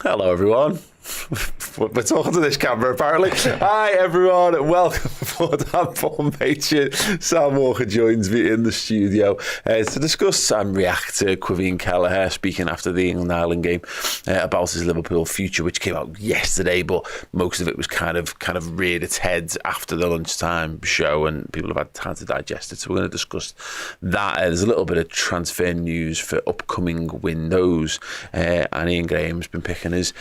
Hello, everyone. We're talking to this camera, apparently. Hi, everyone, and welcome aboard our formation. Sam Walker joins me in the studio to discuss and react to Kelleher speaking after the England-Ireland game about his Liverpool future, which came out yesterday, but most of it was kind of reared its head after the lunchtime show, and people have had time to digest it. So we're going to discuss that. There's a little bit of transfer news for upcoming windows, and Ian Graham's been picking his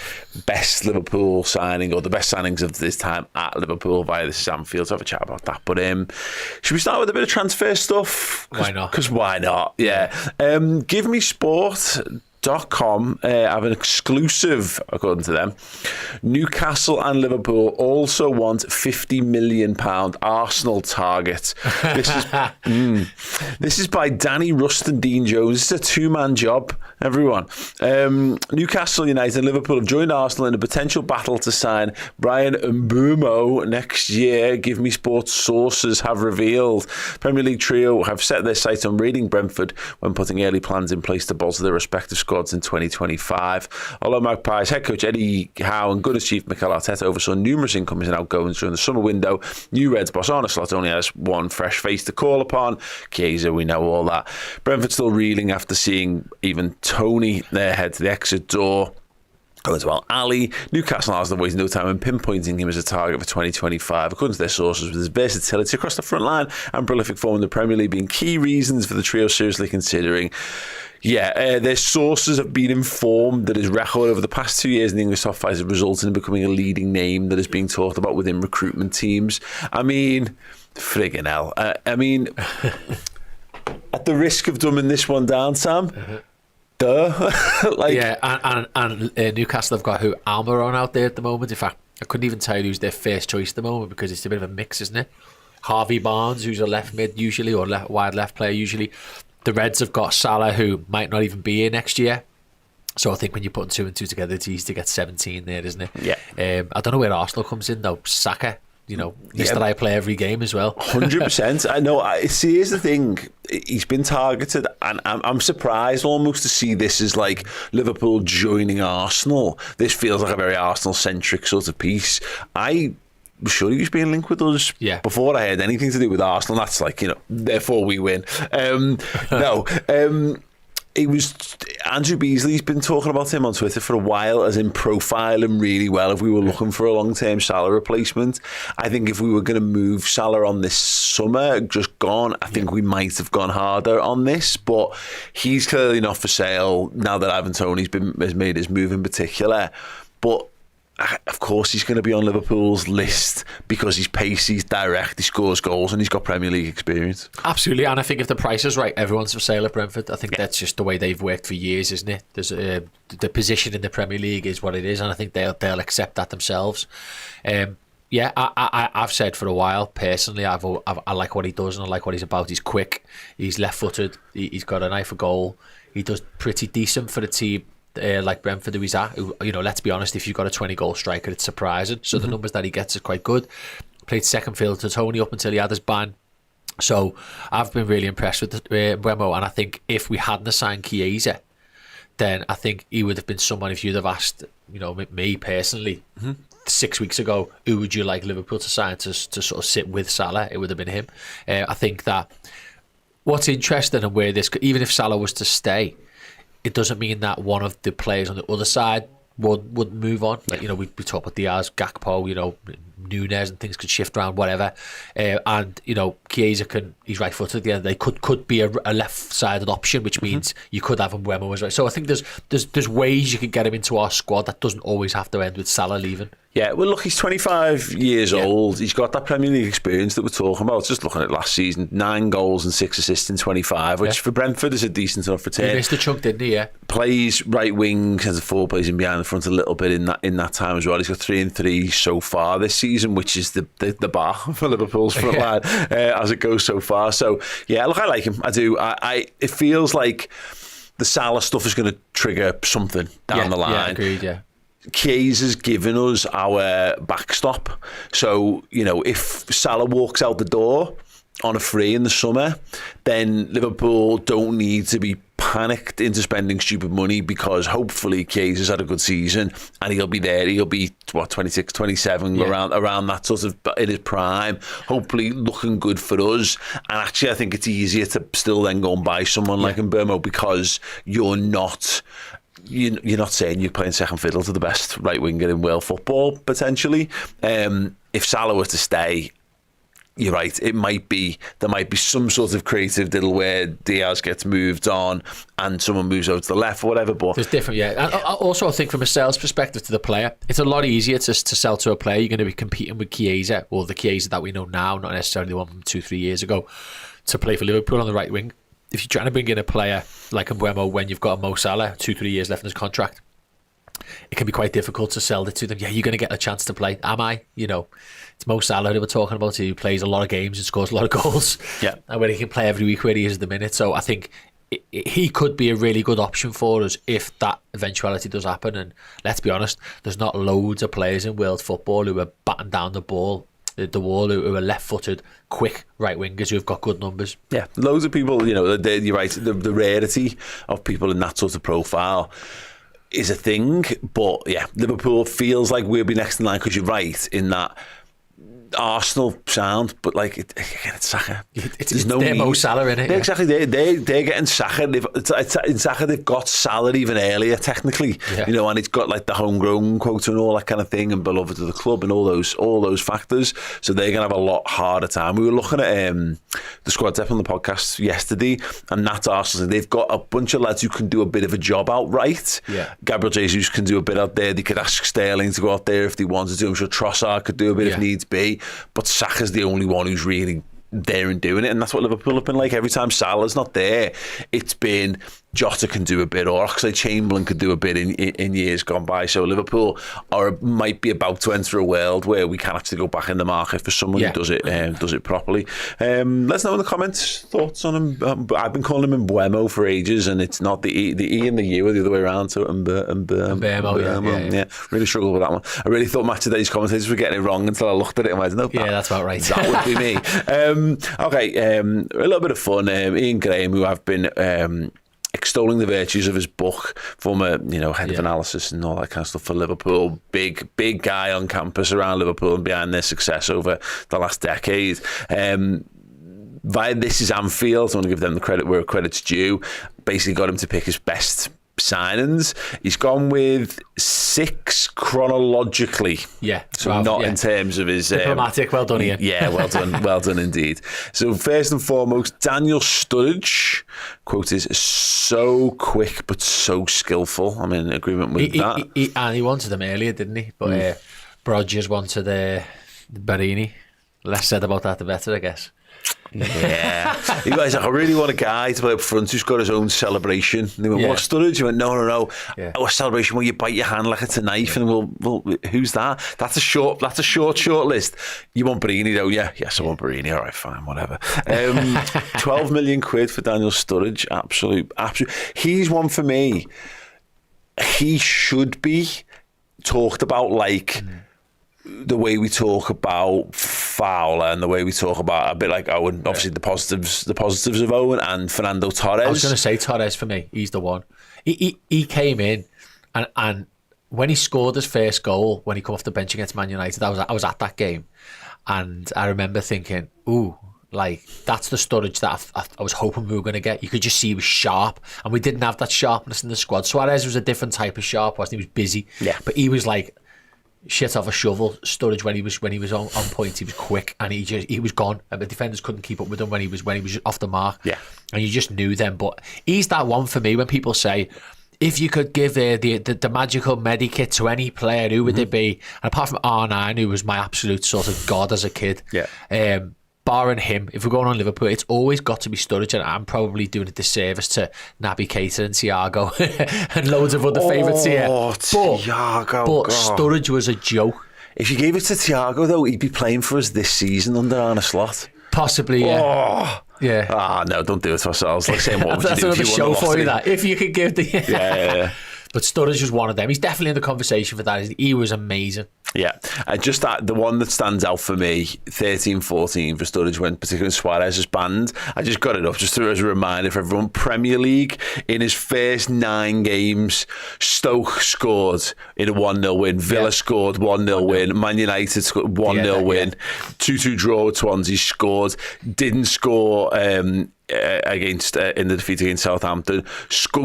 best Liverpool signing, or the best signings of this time at Liverpool via the Anfield. So have a chat about that. But should we start with a bit of transfer stuff? Why not? Because why not? Yeah. GiveMeSport.com have an exclusive, according to them. Newcastle and Liverpool also want £50 million Arsenal target. This is by Danny Rust and Dean Jones. It's a two-man job, everyone. Newcastle United and Liverpool have joined Arsenal in a potential battle to sign Brian Mbeumo next year. Give Me Sports sources have revealed. Premier League trio have set their sights on raiding Brentford when putting early plans in place to bolster their respective squads in 2025. Although Magpies head coach Eddie Howe and Gunners chief Mikel Arteta oversaw numerous incomings and outgoings during the summer window, new Reds boss Arne Slot only has one fresh face to call upon. Chiesa, we know all that. Brentford still reeling after seeing even Tony head to the exit door. As well, Ali. Newcastle has wasted no time in pinpointing him as a target for 2025. According to their sources, with his versatility across the front line and prolific form in the Premier League being key reasons for the trio seriously considering. Their sources have been informed that his record over the past 2 years in the English top five has resulted in becoming a leading name that is being talked about within recruitment teams. I mean, friggin' hell. At the risk of dumbing this one down, Sam, and Newcastle have got Almiron out there at the moment. In fact, I couldn't even tell you who's their first choice at the moment because it's a bit of a mix, isn't it? Harvey Barnes, who's a left mid usually, or wide left player usually. The Reds have got Salah, who might not even be here next year. So I think when you're putting two and two together, it's easy to get 17 there, isn't it? Yeah. I don't know where Arsenal comes in though. Saka. That I play every game as well. 100%. I know. See, here's the thing. He's been targeted, and I'm surprised almost to see this as like Liverpool joining Arsenal. This feels like a very Arsenal-centric sort of piece. I was sure he was being linked with us before I had anything to do with Arsenal. That's like, therefore we win. It was Andrew Beasley's been talking about him on Twitter for a while, as in profile him really well if we were looking for a long-term Salah replacement. I think if we were going to move Salah on this summer, just gone, I think we might have gone harder on this, but he's clearly not for sale now that Ivan Toney's has made his move in particular. But of course he's going to be on Liverpool's list because he's pacey, he's direct, he scores goals and he's got Premier League experience. Absolutely, and I think if the price is right, everyone's for sale at Brentford. I think that's just the way they've worked for years, isn't it? There's the position in the Premier League is what it is, and I think they'll accept that themselves. I've said for a while, personally, I like what he does and I like what he's about. He's quick, he's left-footed, he's got an eye for goal, he does pretty decent for a team like Brentford who he's at. Let's be honest, if you've got a 20-goal striker, it's surprising. So the numbers that he gets are quite good. Played second field to Tony up until he had his ban. So I've been really impressed with Mbeumo, and I think if we hadn't signed Chiesa, then I think he would have been someone, if you'd have asked, me personally, 6 weeks ago, who would you like Liverpool to sign to sort of sit with Salah, it would have been him. I think that what's interesting and where this, even if Salah was to stay, it doesn't mean that one of the players on the other side would move on. Like, we talk about Diaz, Gakpo, Nunes and things could shift around, whatever. And Chiesa he's right-footed. They could be a left-sided option, which means you could have Mbeumo as well. So I think there's ways you could get him into our squad that doesn't always have to end with Salah leaving. Yeah, well, look, he's 25 years old. He's got that Premier League experience that we're talking about. Just looking at last season, 9 goals and 6 assists in 25, which for Brentford is a decent enough return. He missed a chunk, didn't he? Yeah. Plays right wing, has a forward, plays in behind the front a little bit in that time as well. He's got 3 and 3 so far this season, which is the bar for Liverpool's front line as it goes so far. So, yeah, look, I like him. I do. It feels like the Salah stuff is going to trigger something down the line. Yeah, agreed, yeah. Chiesa's given us our backstop. So, if Salah walks out the door on a free in the summer, then Liverpool don't need to be panicked into spending stupid money because hopefully Kiesa's had a good season and he'll be there. He'll be, 26, 27, around that sort of in his prime, hopefully looking good for us. And actually, I think it's easier to still then go and buy someone like Mbeumo because you're not saying you're playing second fiddle to the best right winger in world football, potentially. If Salah were to stay, you're right, there might be some sort of creative diddle where Diaz gets moved on and someone moves over to the left or whatever. But there's different, And also, I think from a sales perspective to the player, it's a lot easier to sell to a player. You're going to be competing with Chiesa, or the Chiesa that we know now, not necessarily the one from 2-3 years ago, to play for Liverpool on the right wing. If you're trying to bring in a player like Mbeumo when you've got a Mo Salah, 2-3 years left in his contract, it can be quite difficult to sell it to them. Yeah, you're going to get a chance to play. Am I? It's Mo Salah who we're talking about, who plays a lot of games and scores a lot of goals. Yeah. And where he can play every week where he is at the minute. So I think he could be a really good option for us if that eventuality does happen. And let's be honest, there's not loads of players in world football who are batting down the wall who are left-footed, quick right wingers who've got good numbers. Yeah, loads of people. You're right. The rarity of people in that sort of profile is a thing, but Liverpool feels like we'll be next in line because you're right in that Arsenal sound, but like it's Saka. There's no Mo Salah in it. Exactly, they're getting Saka. In Saka, they've got Salah even earlier, technically. And it's got like the homegrown quota and all that kind of thing, and beloved to the club and all those factors. So they're gonna have a lot harder time. We were looking at the squad depth on the podcast yesterday, and that's Arsenal. They've got a bunch of lads who can do a bit of a job outright. Gabriel Jesus can do a bit out there. They could ask Sterling to go out there if they wanted to. I'm sure Trossard could do a bit if needs be. But Saka's the only one who's really there and doing it, and that's what Liverpool have been like. Every time Salah's not there, it's been Jota can do a bit, or Oxlade-Chamberlain could do a bit in years gone by. So Liverpool might be about to enter a world where we can actually go back in the market for someone who does it properly. Let's know in the comments thoughts on him. I've been calling him Mbeumo for ages, and it's not the E and the U are the other way around. So Mbeumo, yeah. Really struggled with that one. I really thought Match Today's commentators were getting it wrong until I looked at it and went, nope, that's about right. That would be me. A little bit of fun. Ian Graham, who I've been extolling the virtues of his book, former head of analysis and all that kind of stuff for Liverpool, big guy on campus around Liverpool and behind their success over the last decade. Via This Is Anfield, I want to give them the credit where credit's due, basically got him to pick his best signings. He's gone with 6 chronologically. So not in terms of his diplomatic. Well done, Ian. Well done indeed. So first and foremost, Daniel Sturridge, quote is so quick but so skillful. I'm in agreement with that. He wanted them earlier, didn't he? But Brodgers wanted Barini. Less said about that the better, I guess. Yeah. He was like, I really want a guy to play up front who's got his own celebration. And they went, what, Sturridge? He went, no. A celebration where you bite your hand like it's a knife. And well, who's that? That's a short list. You want Barini, though? Yeah. Yes, I want Barini. All right, fine, whatever. 12 million quid for Daniel Sturridge. Absolute. He's one for me. He should be talked about like the way we talk about Fowler and the way we talk about a bit like Owen, obviously the positives of Owen and Fernando Torres. I was going to say Torres for me. He's the one. He came in and when he scored his first goal, when he came off the bench against Man United, I was at that game, and I remember thinking, ooh, like that's the Sturridge that I was hoping we were going to get. You could just see he was sharp, and we didn't have that sharpness in the squad. Suarez was a different type of sharp, wasn't he? He was busy, but he was like shit off a shovel. Sturridge when he was on point, he was quick, and he was gone, and the defenders couldn't keep up with him when he was off the mark. And you just knew them. But he's that one for me when people say, if you could give the magical medikit to any player, who would it be? And apart from R9, who was my absolute sort of god as a kid, barring him, if we're going on Liverpool, it's always got to be Sturridge, and I'm probably doing a disservice to Naby Keita and Thiago and loads of other favourites here. Thiago. But Sturridge was a joke. If you gave it to Thiago, though, he'd be playing for us this season under Arne Slot. Possibly, yeah. No, don't do it to ourselves. Like saying, what would that's you do another if you show won for you, that. If you could give the... Yeah. But Sturridge was one of them. He's definitely in the conversation for that. He was amazing. Yeah, just that the one that stands out for me, 13-14 for Sturridge when particularly Suarez is banned. I just got it up just as a reminder for everyone. Premier League, in his first 9 games, Stoke scored in a 1-0 win. Villa scored 1-0 win. Man United scored 1-0 win. 2-2 draw with Swansea, scored. Didn't score against in the defeat against Southampton,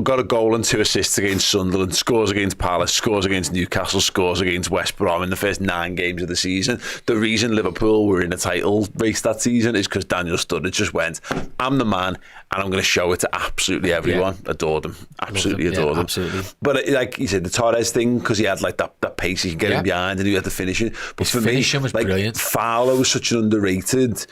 got a goal and 2 assists against Sunderland, scores against Palace, scores against Newcastle, scores against West Brom in the first 9 games of the season. The reason Liverpool were in a title race that season is because Daniel Sturridge just went, I'm the man and I'm going to show it to absolutely everyone. Adored him, absolutely adored him. Absolutely. But like you said, the Torres thing, because he had like that pace, he could get him behind and he had the finishing. But his for finishing me, was like, brilliant. Fowler was such an underrated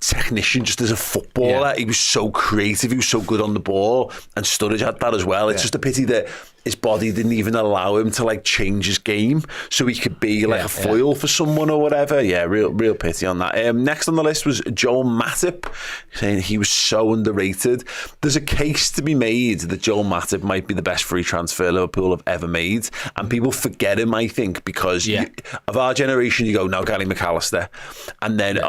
technician just as a footballer. He was so creative, he was so good on the ball, and Sturridge had that as well. It's just a pity that his body didn't even allow him to like change his game so he could be like a foil for someone or whatever. Real pity on that. Next on the list was Joel Matip, saying he was so underrated. There's a case to be made that Joel Matip might be the best free transfer Liverpool have ever made, and people forget him, I think, because of our generation you go, no, Gary McAllister, and then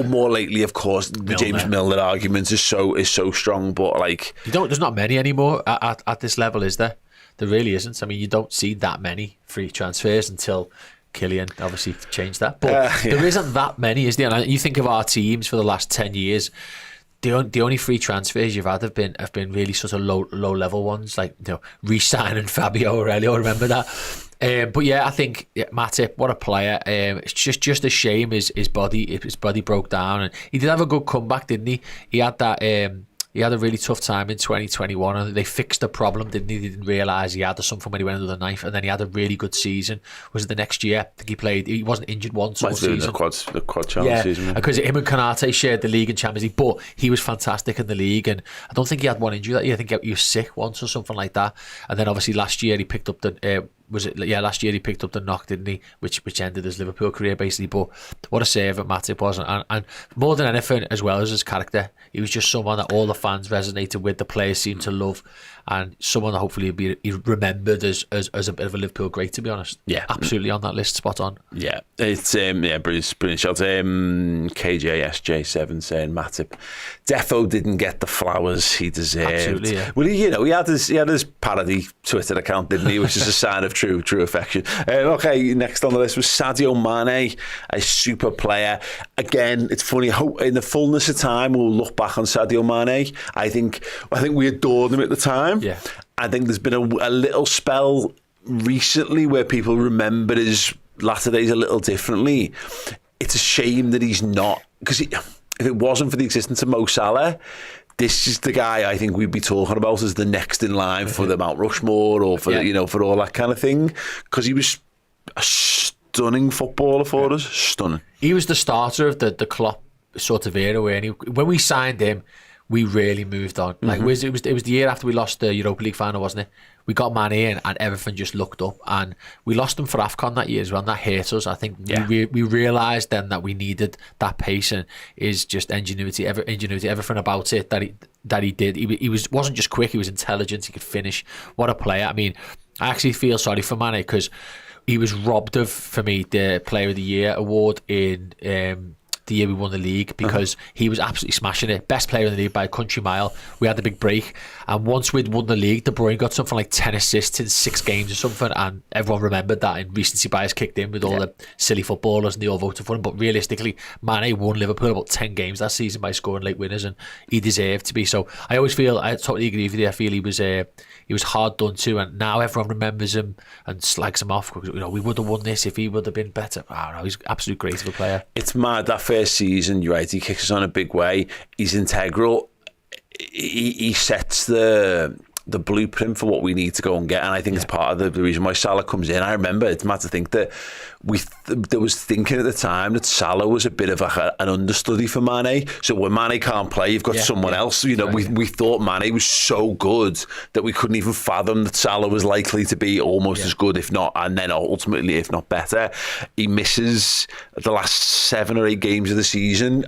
more lately, of course, the James Milner argument is so strong, but like there's not many anymore at this level, is there? There really isn't. I mean, you don't see that many free transfers until Killian obviously changed that. But there isn't that many, is there? And you think of our teams for the last 10 years, the only free transfers you've had have been really sort of low level ones, like re-signing Fabio Aurelio. Remember that? But yeah, I think Matip, what a player. It's just a shame his body broke down, and he did have a good comeback, didn't he? He had that. He had a really tough time in 2021, and they fixed the problem, didn't he? They didn't realise he had something when he went under the knife, and then he had a really good season. Was it the next year? I think he wasn't injured once all season. The quad challenge season. Because him and Konate shared the league and Champions League, but he was fantastic in the league, and I don't think he had one injury that year. I think he was sick once or something like that. And then obviously last year he picked up the last year he picked up the knock, didn't he? Which ended his Liverpool career basically. But what a save at Matip was, and more than anything, as well as his character, he was just someone that all the fans resonated with, the players seemed to love, and someone that hopefully will be remembered as a bit of a Liverpool great, to be honest. Yeah, absolutely on that list, spot on. Yeah, it's brilliant shout. KJSJ7 saying Matip defo didn't get the flowers he deserved. Absolutely, yeah. Well, he had his parody Twitter account, didn't he? Which is a sign of true affection. Okay, next on the list was Sadio Mane, a super player. Again, it's funny. In the fullness of time, we'll look back on Sadio Mane. I think we adored him at the time. Yeah. I think there's been a little spell recently where people remember his latter days a little differently. It's a shame that he's not, because if it wasn't for the existence of Mo Salah, this is the guy I think we'd be talking about as the next in line for the Mount Rushmore or for for all that kind of thing, because he was a stunning footballer for us. Stunning. He was the starter of the Klopp sort of era where when we signed him, we really moved on. Like it was the year after we lost the Europa League final, wasn't it? We got Mane in and everything just looked up, and we lost him for AFCON that year as well, and that hurt us. I think we realised then that we needed that pace, and is just ingenuity, everything about it that he did. He wasn't just quick, he was intelligent, he could finish. What a player. I mean, I actually feel sorry for Mane because he was robbed of, for me, the Player of the Year award in the year we won the league, because he was absolutely smashing it. Best player in the league by a country mile. We had the big break, and once we'd won the league, De Bruyne got something like 10 assists in 6 games or something, and everyone remembered that, and recency bias kicked in with all the silly footballers, and they all voted for him. But realistically, Mane won Liverpool about 10 games that season by scoring late winners, and he deserved to be. So I totally agree with you. I feel he was hard done to, and now everyone remembers him and slags him off because we would have won this if he would have been better. I don't know, he's an absolute great of a player. It's mad, that first season, you're right, he kicks us on a big way. He's integral. He sets the blueprint for what we need to go and get, and I think it's part of the reason why Salah comes in. I remember, it's mad to think that there was thinking at the time that Salah was a bit of an understudy for Mane. So when Mane can't play, you've got someone else. We thought Mane was so good that we couldn't even fathom that Salah was likely to be almost as good, if not, and then ultimately, if not better. He misses the last 7 or 8 games of the season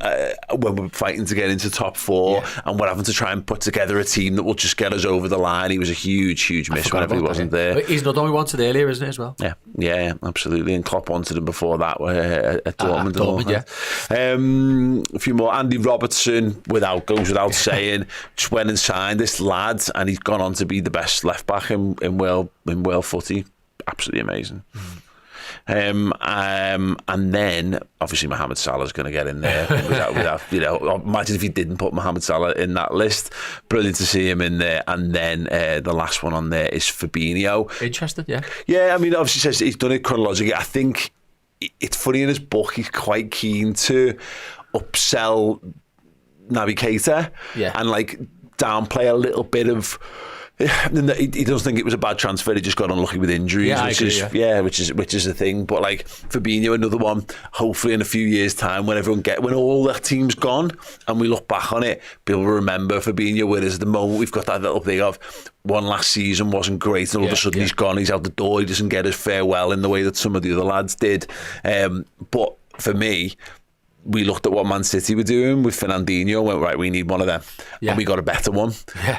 when we're fighting to get into top 4, and we're having to try and put together a team that will just get us over the line. line. He was a huge miss whenever he wasn't there. But he's not the only one today earlier, isn't it, as well? Yeah, absolutely. And Klopp wanted him before that at Dortmund. Yeah. A few more. Andy Robertson, goes without saying, just went and signed this lad, and he's gone on to be the best left back in world footy. Absolutely amazing. And then obviously Mohamed Salah's going to get in there without imagine if he didn't put Mohamed Salah in that list. Brilliant to see him in there. And then the last one on there is Fabinho. Interested, yeah. I mean, obviously says he's done it chronologically. I think it's funny, in his book he's quite keen to upsell Naby Keita and like downplay a little bit of. He doesn't think it was a bad transfer. He just got unlucky with injuries, which is the thing. But like Fabinho, another one. Hopefully, in a few years' time, when all that team's gone and we look back on it, people will remember Fabinho. Whereas at the moment, we've got that little thing of one last season wasn't great, and all of a sudden he's gone. He's out the door. He doesn't get his farewell in the way that some of the other lads did. But for me, we looked at what Man City were doing with Fernandinho and went, right, we need one of them. And we got a better one.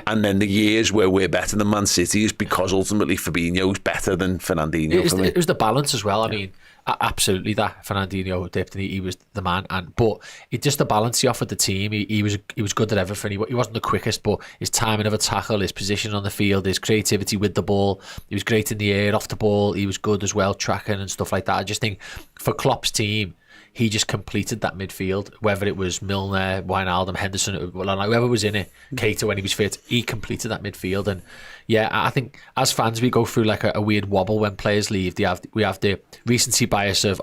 And then the years where we're better than Man City is because ultimately Fabinho's better than Fernandinho. It was the balance as well. I mean, absolutely that Fernandinho dipped and he was the man. But it just the balance he offered the team. He was good at everything. He wasn't the quickest, but his timing of a tackle, his position on the field, his creativity with the ball, he was great in the air, off the ball. He was good as well, tracking and stuff like that. I just think for Klopp's team, he just completed that midfield, whether it was Milner, Wijnaldum, Henderson, whoever was in it, Keita when he was fit, he completed that midfield. And I think as fans we go through like a weird wobble when players leave. We have the recency bias of,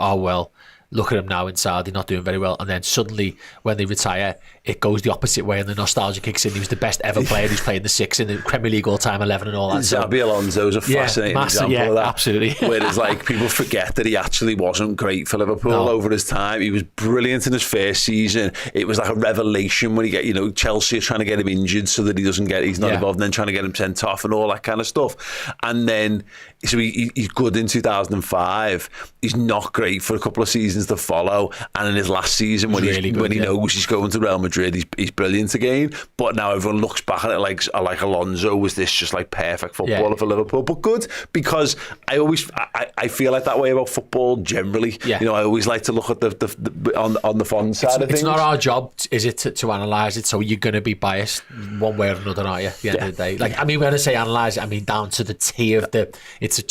look at him now inside, they're not doing very well. And then suddenly, when they retire, it goes the opposite way and the nostalgia kicks in. He was the best ever player who's played in the six in the Premier League all-time 11 and all that. Xabi Alonso's a fascinating example of that. Absolutely. Whereas like people forget that he actually wasn't great for Liverpool over his time. He was brilliant in his first season. It was like a revelation when Chelsea are trying to get him injured so that he's not involved, and then trying to get him sent off and all that kind of stuff. And then so he's good in 2005. He's not great for a couple of seasons to follow, and in his last season when he knows he's going to Real Madrid, he's brilliant again. But now everyone looks back at it like Alonso was this just like perfect footballer for Liverpool. But good, because I feel like that way about football generally. I always like to look at the on the fun side of things. It's not our job, is it, to analyse it? So you're going to be biased one way or another, aren't you? At the end of the day, like, I mean, when I say analyse it, I mean down to the T of the.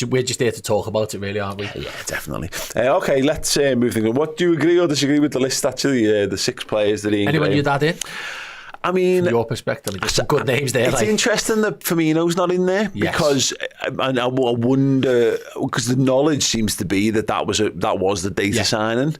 We're just here to talk about it, really, aren't we? Yeah, definitely. Okay, let's move things on. What do you agree or disagree with the list? Actually, the 6 players that he. Anyone you'd add in? I mean, from your perspective, there's some good names there. It's interesting that Firmino's not in there because I wonder, because the knowledge seems to be that was the data signing.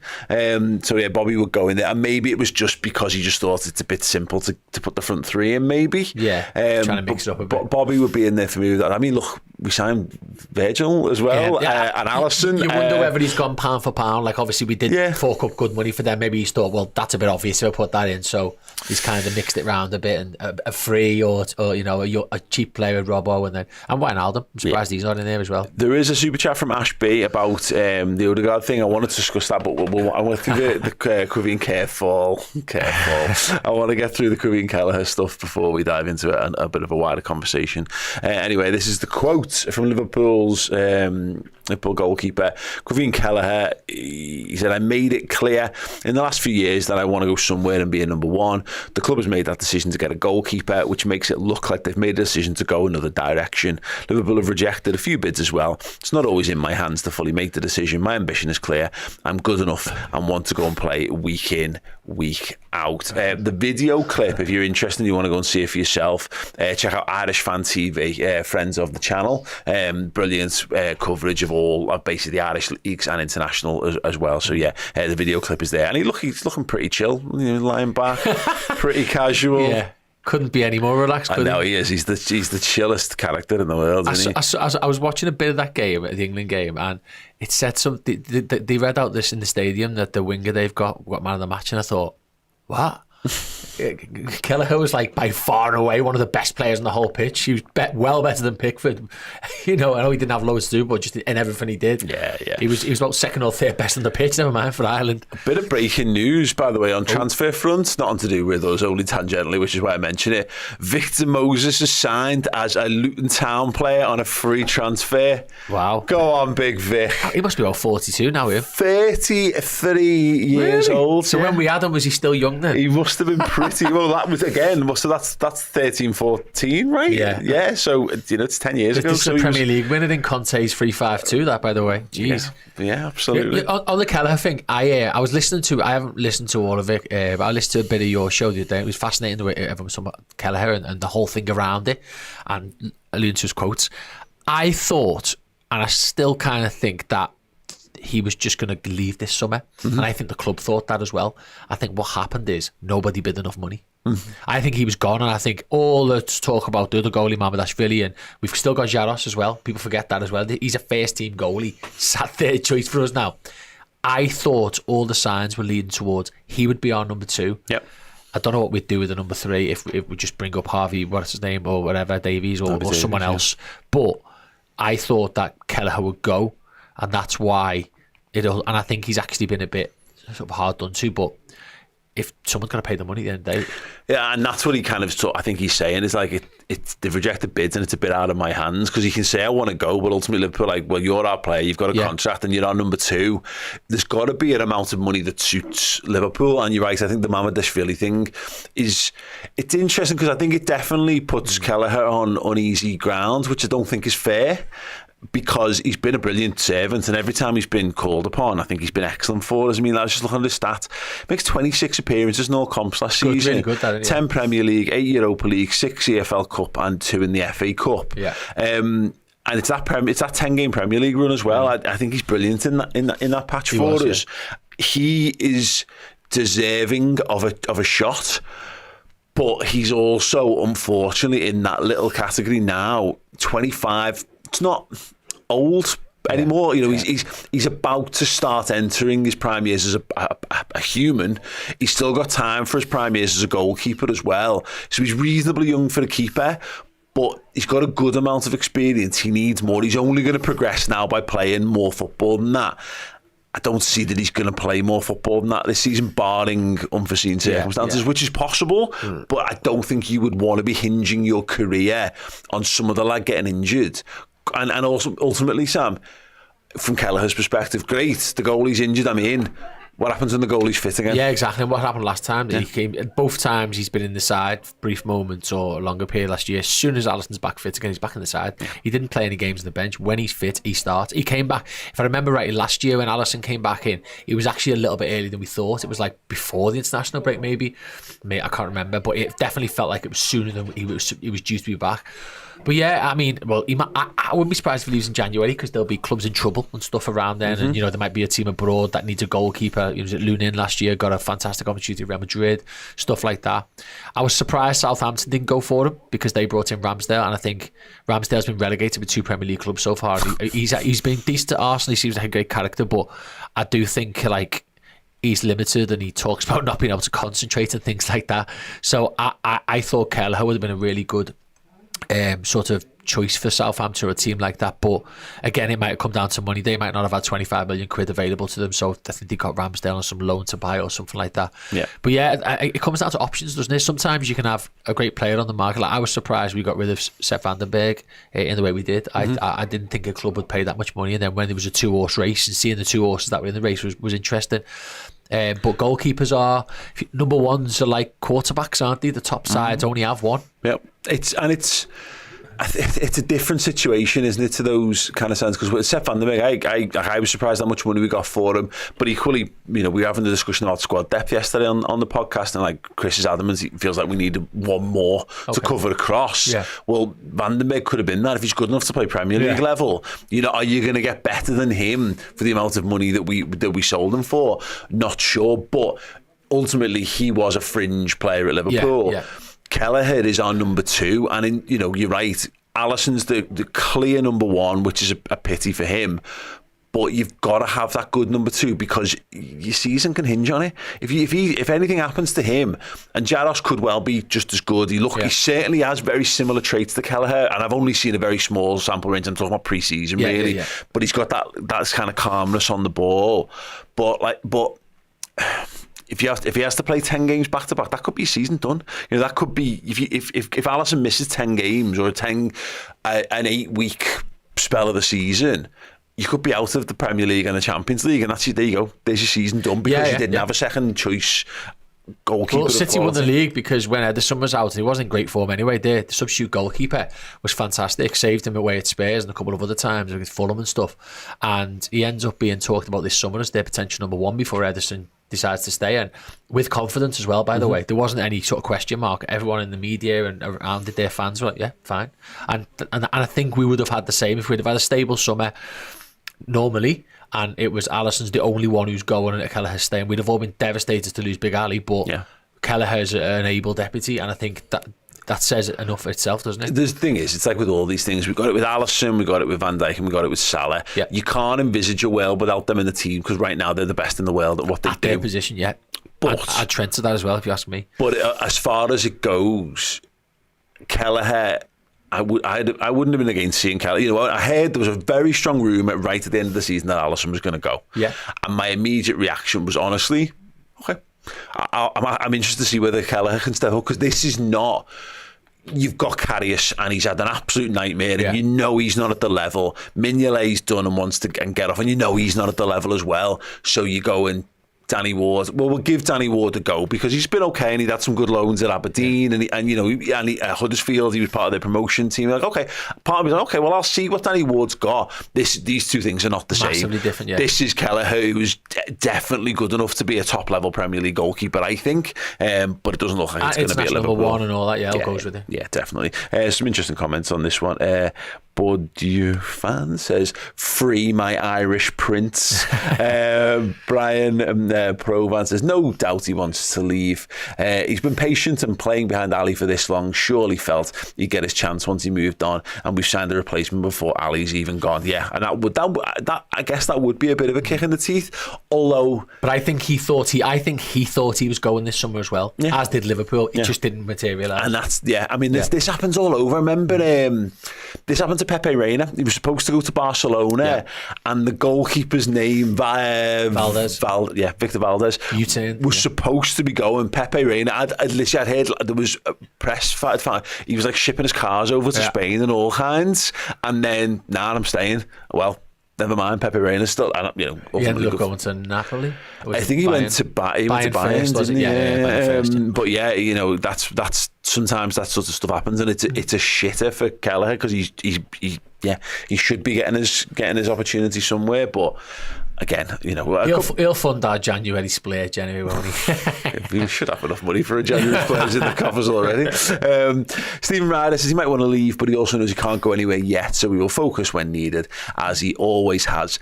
So Bobby would go in there, and maybe it was just because he just thought it's a bit simple to put the front 3 in. Maybe trying to mix it up a bit. Bobby would be in there for me with that. I mean, look, we signed Virgil as well, and Alisson. You wonder whether he's gone pound for pound. Like, obviously we did fork up good money for them. Maybe he's thought, well, that's a bit obvious if I put that in. So he's kind of mixed it round a bit, and a free or a cheap player with Robbo, and Wijnaldum. I'm surprised he's not in there as well. There is a super chat from Ash B about the Odegaard thing. I wanted to discuss that, but I want to do the Kevin careful. I want to get through the Kevin Kelleher stuff before we dive into a bit of a wider conversation. Anyway, this is the quote from Liverpool's Liverpool goalkeeper Kevin Kelleher. He said, "I made it clear in the last few years that I want to go somewhere and be a number one. The club has made that decision to get a goalkeeper, which makes it look like they've made a decision to go another direction. Liverpool have rejected a few bids as well. It's not always in my hands to fully make the decision. My ambition is clear. I'm good enough and want to go and play week in, week out." The video clip, if you're interested and you want to go and see it for yourself, check out Irish Fan TV, friends of the channel. Brilliant coverage of all of basically the Irish leagues and international as well. So the video clip is there, and he's looking pretty chill, lying back, pretty casual. Yeah. Couldn't be any more relaxed. I know he is. He's the chillest character in the world, isn't he? I was watching a bit of that game, the England game, and it said something. They read out this in the stadium that the winger they've got man of the match, and I thought, what? Kelleher was like by far and away one of the best players on the whole pitch. He was well better than Pickford. I know he didn't have loads to do, but just in everything he did. Yeah. He was about second or third best on the pitch, never mind for Ireland. A bit of breaking news, by the way, on transfer front, nothing to do with us, only tangentially, which is why I mention it. Victor Moses is signed as a Luton Town player on a free transfer. Wow. Go on, Big Vic. He must be about 42 now, him. 33 years old. So when we had him, was he still young then? He must have been pretty. Well, that was again. So that's 13, 14, right? Yeah. So it's 10 years ago. This is a Premier League winner in Conte's 3-5-2. That, by the way. Jeez. Yeah, absolutely. On the Kelleher thing, I was listening to. I haven't listened to all of it, but I listened to a bit of your show the other day. It was fascinating the way everyone was talking about Kelleher and the whole thing around it, and alluding to his quotes. I thought, and I still kind of think that he was just going to leave this summer. And I think the club thought that as well. I think what happened is nobody bid enough money. I think he was gone, and I think all the talk about the other goalie, Mamardashvili, and we've still got Jaros as well. People forget that as well. He's a first team goalie. Sat third choice for us now. I thought all the signs were leading towards he would be our number 2. Yep. I don't know what we'd do with the number 3 if we just bring up Harvey, what's his name, or whatever, Davies, or someone else. But I thought that Kelleher would go, and that's why and I think he's actually been a bit sort of hard done to, but if someone's going to pay the money at the end of the day. Yeah, and that's what he kind of I think he's saying is like they've rejected bids and it's a bit out of my hands, because he can say I want to go, but ultimately Liverpool are like, well, you're our player, you've got a contract and you're our number 2. There's got to be an amount of money that suits Liverpool, and you're right. I think the Mamardashvili thing it's interesting because I think it definitely puts Kelleher on uneasy ground, which I don't think is fair, because he's been a brilliant servant, and every time he's been called upon, I think he's been excellent for us. I mean, I was just looking at the stat. Makes 26 appearances in all comps last season. Really good, that, 10 Premier League, 8 Europa League, 6 EFL Cup, and 2 in the FA Cup. Yeah. And it's that 10-game Premier League run as well. I think he's brilliant in that patch for us. Yeah. He is deserving of a shot, but he's also, unfortunately, in that little category now. 25. It's not old anymore. He's about to start entering his prime years as a human. He's still got time for his prime years as a goalkeeper as well. So he's reasonably young for a keeper, but he's got a good amount of experience. He needs more. He's only going to progress now by playing more football than that. I don't see that he's going to play more football than that this season, barring unforeseen circumstances, which is possible. But I don't think you would want to be hinging your career on some other lad getting injured. And also, ultimately, Sam, from Kelleher's perspective, great, the goalie's injured, I'm in. What happens when the goalie's fit again? Yeah, exactly. What happened last time? He came. Both times he's been in the side, brief moments or a longer period last year. As soon as Alisson's back fit again, he's back in the side. He didn't play any games on the bench. When he's fit, he starts. He came back. If I remember rightly, last year when Alisson came back in, he was actually a little bit earlier than we thought. It was like before the international break, maybe. I can't remember, but it definitely felt like it was sooner than he was due to be back. But yeah, I mean, well, I wouldn't be surprised if he leaves in January, because there'll be clubs in trouble and stuff around then, and there might be a team abroad that needs a goalkeeper. He was at Lunin last year, got a fantastic opportunity at Real Madrid, stuff like that. I was surprised Southampton didn't go for him, because they brought in Ramsdale, and I think Ramsdale's been relegated with 2 Premier League clubs so far. He's been decent at Arsenal. He seems like a great character, but I do think he's limited, and he talks about not being able to concentrate and things like that. So I thought Kelleher would have been a really good sort of choice for Southampton or a team like that, but again, it might have come down to money. They might not have had 25 million quid available to them, so I think they got Ramsdale on some loan to buy or something like that. But yeah, it comes down to options, doesn't it? Sometimes you can have a great player on the market. Like, I was surprised we got rid of Seth Vandenberg in the way we did. I didn't think a club would pay that much money, and then when there was a 2-horse race, and seeing the 2 horses that were in the race was interesting. But goalkeepers are number 1s are like quarterbacks, aren't they? The top sides only have one. Yep. It's a different situation, isn't it, to those kind of sense? Because with Seth Van der Beek, I was surprised how much money we got for him. But equally, we were having the discussion about squad depth yesterday on the podcast, and like Chris is adamant, he feels like we need one more to cover across. Yeah. Well, Van der Beek could have been that if he's good enough to play Premier League level. Are you going to get better than him for the amount of money that we sold him for? Not sure, but ultimately he was a fringe player at Liverpool. Yeah. Kelleher is our number 2, and you're right, Alisson's the clear number 1, which is a pity for him. But you've got to have that good number 2 because your season can hinge on it. If anything happens to him, and Jaros could well be just as good. He certainly has very similar traits to Kelleher, and I've only seen a very small sample range. I'm talking about pre-season, really. Yeah. But he's got that kind of calmness on the ball. But if he has to play 10 games back to back, that could be season done. That could be if Alisson misses 10 games or an 8-week spell of the season, you could be out of the Premier League and the Champions League, and there you go. There's your season done because you didn't have a second choice goalkeeper. Well, City won the league because when Ederson was out, he wasn't in great form anyway. The substitute goalkeeper was fantastic, saved him away at Spurs and a couple of other times with Fulham and stuff. And he ends up being talked about this summer as their potential number 1 before Ederson decides to stay, and with confidence as well, by the way. There wasn't any sort of question mark. Everyone in the media and around their fans were like, yeah, fine. And I think we would have had the same if we'd have had a stable summer normally, and it was Alisson's the only one who's going and Kelleher's staying. We'd have all been devastated to lose Big Ali, but Kelleher's an able deputy, and I think that says it enough for itself, doesn't it? The thing is, it's like with all these things, we got it with Alisson, we got it with Van Dijk, and we got it with Salah. Yeah. You can't envisage a world without them in the team because right now they're the best in the world at what they do. Their position, yeah. But I'd Trent to that as well, if you ask me. But as far as it goes, Kelleher, I wouldn't have been against seeing Kelleher. I heard there was a very strong rumour right at the end of the season that Alisson was going to go. Yeah. And my immediate reaction was honestly, okay. I'm interested to see whether Kelleher can step up because this is not. You've got Karius and he's had an absolute nightmare, and he's not at the level. Mignolet's done and wants to get off, and he's not at the level as well. So you go and Danny Ward. Well, we'll give Danny Ward a go because he's been okay and he'd had some good loans at Aberdeen and at Huddersfield he was part of their promotion team. Like, okay, part of me like, okay, well I'll see what Danny Ward's got. These two things are not the same. Massively different, yeah. This is Kelleher, who's definitely good enough to be a top level Premier League goalkeeper, I think, but it doesn't look like it's going to be a Liverpool. Number 1 and all that, it goes with it. Yeah, definitely. Some interesting comments on this one. Bourdieu fan says, "Free my Irish prince." Brian Provan says, "No doubt he wants to leave. He's been patient and playing behind Ali for this long. Surely felt he'd get his chance once he moved on, and we've signed a replacement before Ali's even gone." Yeah, and that I guess that would be a bit of a kick in the teeth. Although, but I think he thought he was going this summer as well, as did Liverpool. It just didn't materialise. And that's I mean, this happens all over. Remember, this happened to Pepe Reina. He was supposed to go to Barcelona, and the goalkeeper's name, Valdez. Victor Valdez, was supposed to be going. Pepe Reina, I'd heard there was a press fight. He was like shipping his cars over to Spain and all kinds, and then, I'm staying. Well, never mind, Pepe Reina's still, he ended up going to Napoli. I think he went to Bayern, didn't he? Yeah, but that's sometimes that sort of stuff happens, and it's a shitter for Kelleher because he should be getting his opportunity somewhere, but again, he'll fund our January splurge anyway, won't he? We should have enough money for a January splurge in the coffers already. Stephen Ryder says he might want to leave, but he also knows he can't go anywhere yet, so we will focus when needed, as he always has.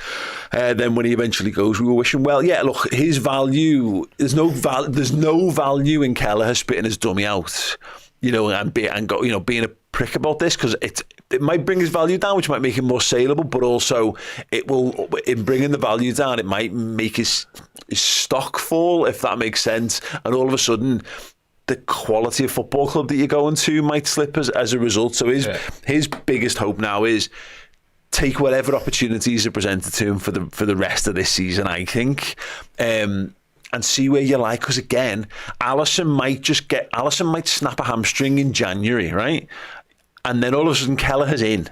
Then when he eventually goes, we will wish him well. Yeah, look, his value, there's no value in Kelleher spitting his dummy out, and being a prick about this, because it might bring his value down, which might make him more saleable, but also it will, in bringing the value down, it might make his stock fall, if that makes sense, and all of a sudden the quality of football club that you're going to might slip as a result. So his biggest hope now is take whatever opportunities are presented to him for the rest of this season, I think, and see where you like. Because again, Alisson might snap a hamstring in January, right? And then all of a sudden Kelleher's in.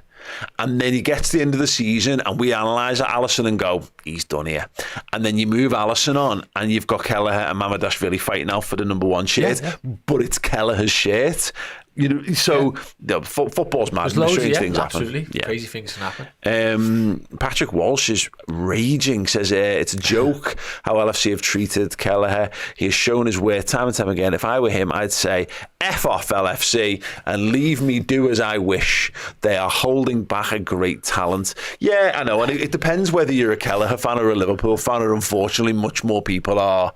And then he gets to the end of the season and we analyse Alisson and go, he's done here. And then you move Alisson on and you've got Kelleher and Mamardashvili fighting out for the number 1 shirt, but it's Kelleher's shirt. Football's mad. Strange things absolutely. Happen. Yeah. Crazy things can happen. Patrick Walsh is raging, says it's a joke how LFC have treated Kelleher. He has shown his worth time and time again. If I were him, I'd say F off LFC and leave me do as I wish. They are holding back a great talent. Yeah, I know, and it depends whether you're a Kelleher fan or a Liverpool fan, or unfortunately much more people are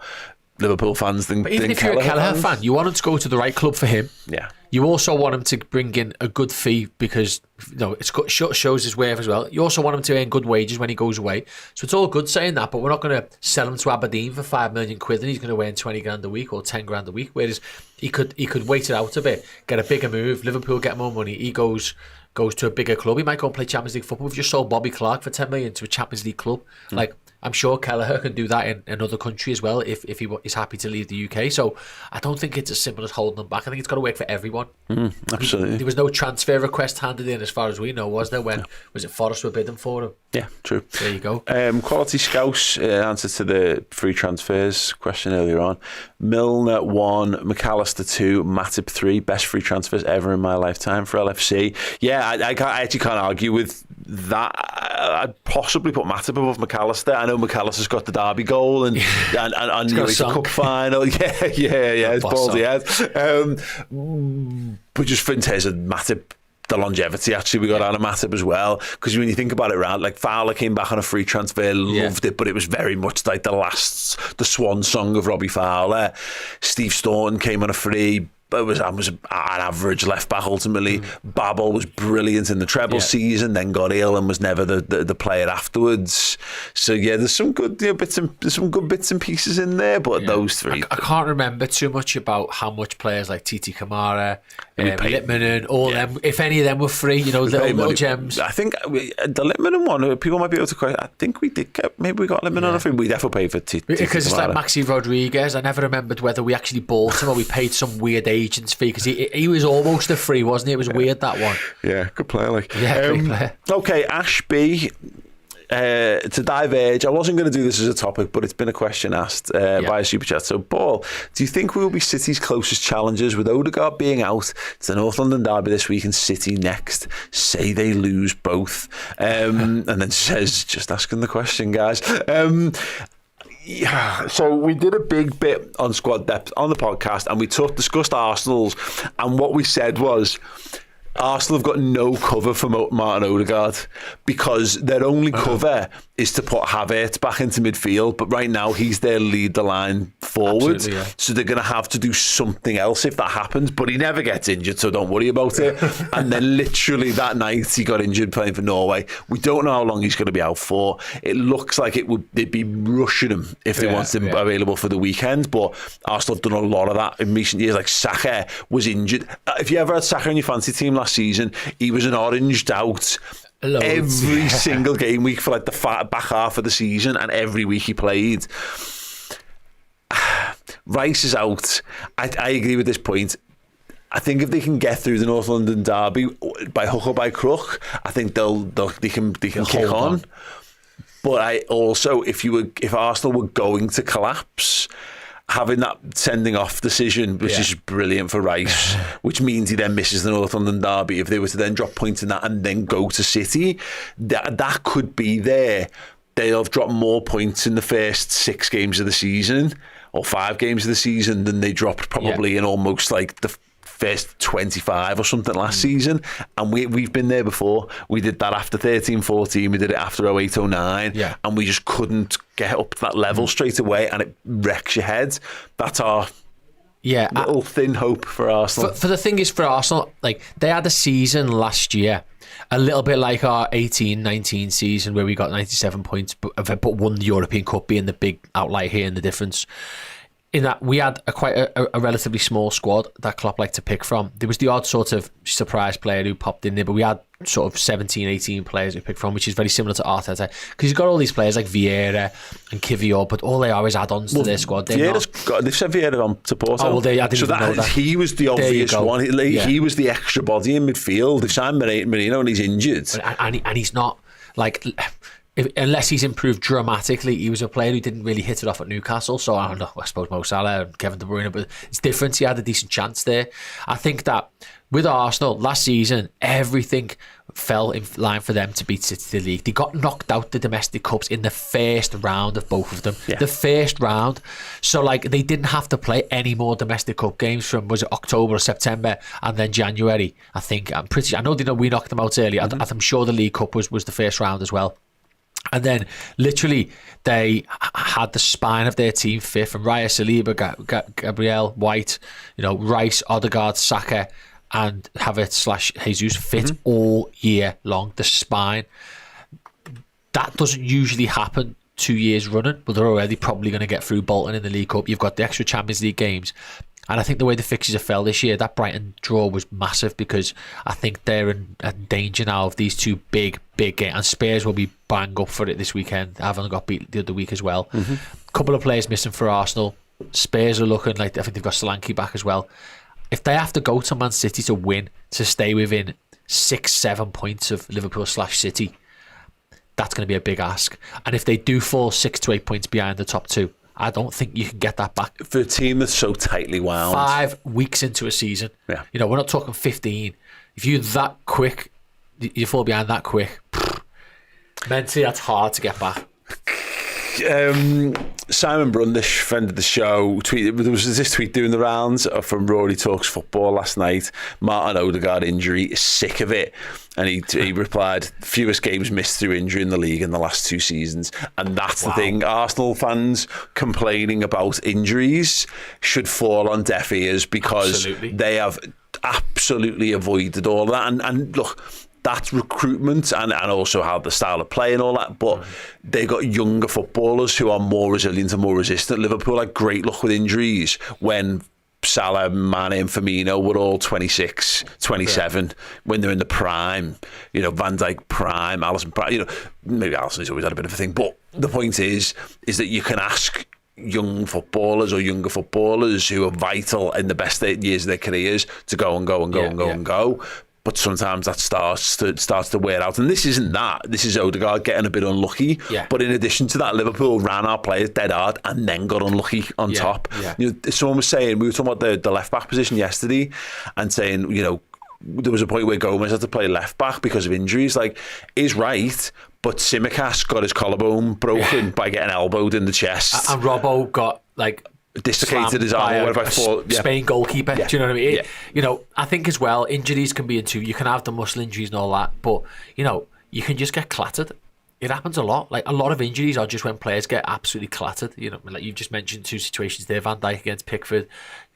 Liverpool fans than But even if you're a Kelleher Kelleher fans. fan, you want him to go to the right club for him. Yeah. You also want him to bring in a good fee because it shows his worth as well. You also want him to earn good wages when he goes away. So it's all good saying that, but we're not going to sell him to Aberdeen for £5 million and he's going to earn 20 grand a week or 10 grand a week. Whereas he could wait it out a bit, get a bigger move. Liverpool get more money. He goes to a bigger club. He might go and play Champions League football. We've just sold Bobby Clark for 10 million to a Champions League club. Like, I'm sure Kelleher can do that in another country as well if he is happy to leave the UK. So I don't think it's as simple as holding them back. I think it's got to work for everyone. Absolutely. There was no transfer request handed in as far as we know, was there? When was it Forest were bidding for him? Yeah, true. There you go. Quality Scouse, answer to the free transfers question earlier on. Milner 1, McAllister 2, Matip 3. Best free transfers ever in my lifetime for LFC. Yeah, I actually can't argue with that. I'd possibly put Matip above McAllister. I know McAllister's got the Derby goal and UEFA Cup final. Yeah, it's ballsy. But just in terms of Matip, the longevity actually we got out of Matip as well, because when you think about it, right, like Fowler came back on a free transfer, loved it, but it was very much like the swan song of Robbie Fowler. Steve Staunton came on a free. It was an average left back ultimately. Babel was brilliant in the treble season, then got ill and was never the player afterwards. So yeah, there's some good bits and pieces in there, but those three, I can't remember too much about how much players like Titi Kamara, Littmanen, all them, if any of them were free, little gems. I think the Littmanen one, people might be able to question. I think we did maybe we got Littmanen on a free. We definitely paid for Titi because it's Kamara. like Maxi Rodriguez. I never remembered whether we actually bought him or we paid some weird agent's fee, because he was almost a free, wasn't he? It was weird, that one. Yeah, good player. Great player. Okay, Ash B. To diverge, I wasn't going to do this as a topic, but it's been a question asked by a super chat. So, Paul, do you think we will be City's closest challengers with Odegaard being out? It's the North London derby this week and City next. Say they lose both. And then says, just asking the question, guys. Yeah, so we did a big bit on squad depth on the podcast, and we discussed Arsenal's, and what we said was Arsenal have got no cover for Martin Odegaard, because their only cover is to put Havertz back into midfield, but right now he's their lead the line forward, so they're going to have to do something else if that happens, but he never gets injured, so don't worry about it. And then literally that night he got injured playing for Norway. We don't know how long he's going to be out for. It looks like they'd be rushing him if they wanted him available for the weekend, but Arsenal have done a lot of that in recent years. Like Saka was injured. If you ever had Saka in your fantasy team last season, he was an oranged out every single game week for like the back half of the season, and every week he played. Rice is out. I agree with this point. I think if they can get through the North London derby by hook or by crook, I think they can kick on. But I also, if Arsenal were going to collapse, having that sending off decision, which is brilliant for Rice, which means he then misses the North London derby. If they were to then drop points in that and then go to City, that could be there. They'll have dropped more points in the first 6 games of the season or 5 games of the season than they dropped probably in almost like the first 25 or something last season. And we've been there before. We did that after 13-14, we did it after 08-09, and we just couldn't get up to that level straight away, and it wrecks your head. That's our little thin hope for Arsenal. For the thing is, for Arsenal, like, they had a season last year a little bit like our 18-19 season where we got 97 points but won the European Cup, being the big outlier here in the difference. In that we had quite a relatively small squad that Klopp liked to pick from. There was the odd sort of surprise player who popped in there, but we had sort of 17, 18 players who picked from, which is very similar to Arteta, because he's got all these players like Vieira and Kivior, but all they are is add-ons to their squad. They've sent Vieira on to Porto. Oh, well, I didn't even know that. He was the obvious one. He was the extra body in midfield. They've signed Marino and he's injured. And he's not, like... unless he's improved dramatically. He was a player who didn't really hit it off at Newcastle, so I don't know, I suppose Mo Salah and Kevin De Bruyne, but it's different. He had a decent chance there. I think that with Arsenal last season, everything fell in line for them to beat City the league. They got knocked out the domestic cups in the first round of both of them. The first round. So like, they didn't have to play any more domestic cup games from, was it October or September, and then January. I know we knocked them out early. I'm sure the League Cup was the first round as well. And then literally they had the spine of their team fit from Raya, Saliba, Gabriel, White, Rice, Odegaard, Saka, and Havertz / Jesus fit all year long. The spine. That doesn't usually happen 2 years running, but they're already probably going to get through Bolton in the League Cup. You've got the extra Champions League games. And I think the way the fixtures have fell this year, that Brighton draw was massive, because I think they're in danger now of these two big games. And Spurs will be bang up for it this weekend, having got beat the other week as well. Couple of players missing for Arsenal. Spurs are looking like, I think they've got Solanke back as well. If they have to go to Man City to win, to stay within 6-7 points of Liverpool / City, that's going to be a big ask. And if they do fall 6 to 8 points behind the top two, I don't think you can get that back. For a team that's so tightly wound. 5 weeks into a season. Yeah. We're not talking 15. If you're that quick, you fall behind that quick, mentally that's hard to get back. Simon Brundish, friend of the show, tweeted, there was this tweet doing the rounds from Rory Talks Football last night. Martin Odegaard injury, sick of it. And he replied, fewest games missed through injury in the league in the last 2 seasons. And that's the thing. Arsenal fans complaining about injuries should fall on deaf ears, because they have absolutely avoided all that. And look, that's recruitment and also how the style of play and all that, but they got younger footballers who are more resilient and more resistant. Liverpool had great luck with injuries when Salah, Mane and Firmino were all 26, 27 when they're in the prime. Van Dijk prime, Alisson prime. Maybe Alisson's always had a bit of a thing, but the point is that you can ask young footballers or younger footballers who are vital in the best years of their careers to go and go and go and go and go. But sometimes that starts to wear out. And this isn't that. This is Odegaard getting a bit unlucky. Yeah. But in addition to that, Liverpool ran our players dead hard and then got unlucky on top. Yeah. Someone was saying, we were talking about the left-back position yesterday, and saying, there was a point where Gomez had to play left-back because of injuries. Is right, but Tsimikas got his collarbone broken by getting elbowed in the chest. And Robbo got, dislocated his arm or whatever. Spain goalkeeper. Yeah. Do you know what I mean? Yeah. I think as well, injuries can be you can have the muscle injuries and all that, but you can just get clattered. It happens a lot. A lot of injuries are just when players get absolutely clattered. Like you've just mentioned 2 situations there: Van Dijk against Pickford,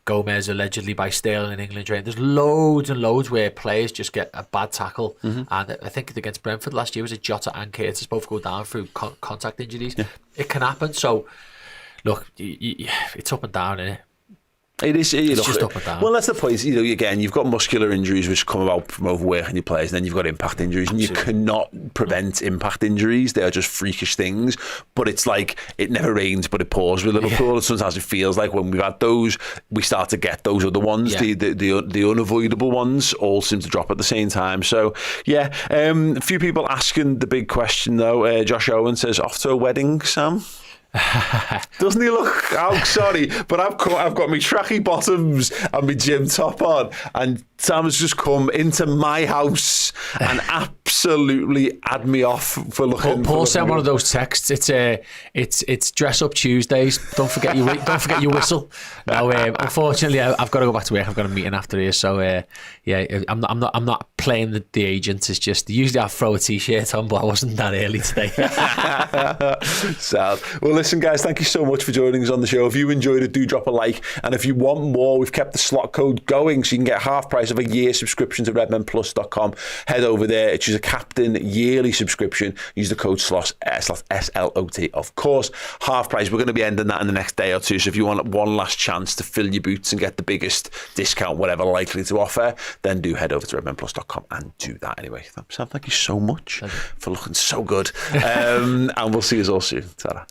Gomez allegedly by Sterling in England. Right? There's loads and loads where players just get a bad tackle, and I think against Brentford last year was it Jota and Curtis both go down through contact injuries. Yeah. It can happen. So. Look, it's up and down, isn't it? It is. It's just up and down. Well, that's the point. Again, you've got muscular injuries which come about from overworking your players, and then you've got impact injuries. Absolutely. And you cannot prevent impact injuries. They are just freakish things. But it's like, it never rains, but it pours with Liverpool. And sometimes it feels like when we've had those, we start to get those other ones. Yeah. The unavoidable ones all seem to drop at the same time. So, yeah. A few people asking the big question, though. Josh Owen says, off to a wedding, Sam? Doesn't he look? Oh, sorry, but I've got my tracky bottoms and my gym top on, and Sam's just come into my house and absolutely had me off for looking. Paul sent one of those texts. It's dress up Tuesdays. Don't forget your whistle. No, unfortunately, I've got to go back to work. I've got a meeting after here, so I'm not playing the agent. It's just usually I throw a t-shirt on, but I wasn't that early today. Sad. Well, listen, guys, thank you so much for joining us on the show. If you enjoyed it, do drop a like, and if you want more, we've kept the slot code going, so you can get half price of a year subscription to redmenplus.com. Head over there, choose a captain yearly subscription, use the code SLOT, of course. Half price. We're going to be ending that in the next day or two, so if you want one last chance to fill your boots and get the biggest discount whatever likely to offer, then do head over to redmenplus.com and do that anyway. Sam, thank you so much for looking so good, and we'll see you all soon. Ta-ra.